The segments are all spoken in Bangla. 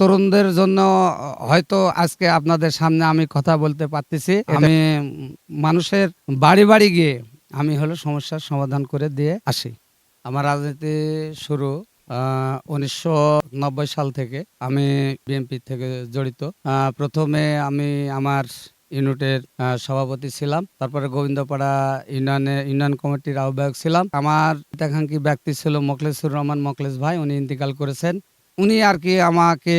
তরুণদের জন্য হয়তো আজকে আপনাদের সামনে আমি কথা বলতে পারতেছি। আমি মানুষের বাড়ি বাড়ি গিয়ে আমি হলো সমস্যার সমাধান করে দিয়ে আসি। আমার রাজনীতি শুরু ১৯৯০ সাল থেকে। আমি বিএনপি থেকে জড়িত। প্রথমে আমি আমার ইউনিটের সভাপতি ছিলাম। তারপরে গোবিন্দপাড়া ইউনিয়ন কমিটির আহ্বায়ক ছিলাম। আমার হিতাকাঙ্ক্ষী ব্যক্তি ছিল মোখলেছুর রহমান মোখলেছ ভাই, উনি ইন্তেকাল করেছেন। উনি আমাকে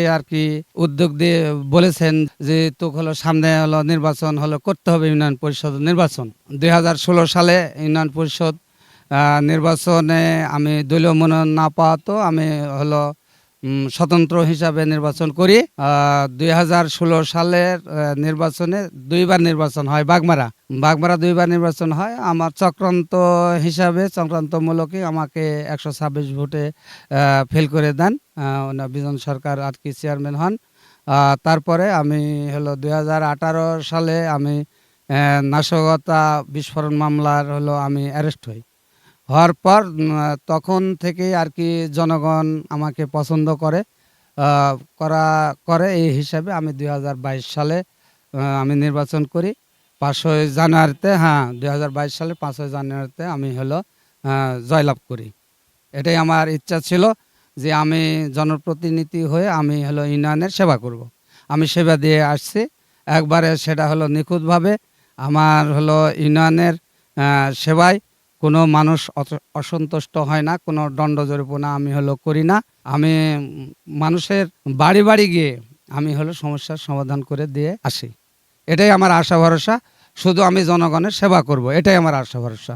উদ্যোগ দিয়ে বলেছেন যে তোকে হলো সামনে হলো নির্বাচন হলো করতে হবে, ইউনিয়ন পরিষদ নির্বাচন। ২০১৬ সালে ইউনিয়ন পরিষদ নির্বাচনে আমি দলীয় মনোনয়ন না পাওয়াতো আমি হলো স্বতন্ত্র হিসাবে নির্বাচন করি। ২০১৬ সালের নির্বাচনে দুইবার নির্বাচন হয় বাগমারা দুইবার নির্বাচন হয়। আমার চক্রান্তমূলকই আমাকে ১২৬ ভোটে ফেল করে দেন। বিজন সরকার আর কি চেয়ারম্যান হন। তারপরে আমি হলো ২০১৮ সালে আমি নাশকতা বিস্ফোরণ মামলার হলো আমি অ্যারেস্ট হই। হওয়ার পর তখন থেকেই আর কি জনগণ আমাকে পছন্দ করে এই হিসাবে আমি ২০২২ সালে আমি নির্বাচন করি ৫ই জানুয়ারিতে। ২০২২ সালে ৫ই জানুয়ারিতে আমি হলো জয়লাভ করি। এটাই আমার ইচ্ছা ছিল যে আমি জনপ্রতিনিধি হয়ে আমি হলো ইউনিয়নের সেবা করব। আমি সেবা দিয়ে আসছি একবারে, সেটা হলো নিখুঁতভাবে। আমার হলো ইউনিয়নের সেবায় কোনো মানুষ অসন্তুষ্ট হয় না, কোনো দণ্ড জরিমানা আমি হলো করি না। আমি মানুষের বাড়ি বাড়ি গিয়ে আমি হলো সমস্যার সমাধান করে দিয়ে আসি। এটাই আমার আশা ভরসা। শুধু আমি জনগণের সেবা করব, এটাই আমার আশা ভরসা।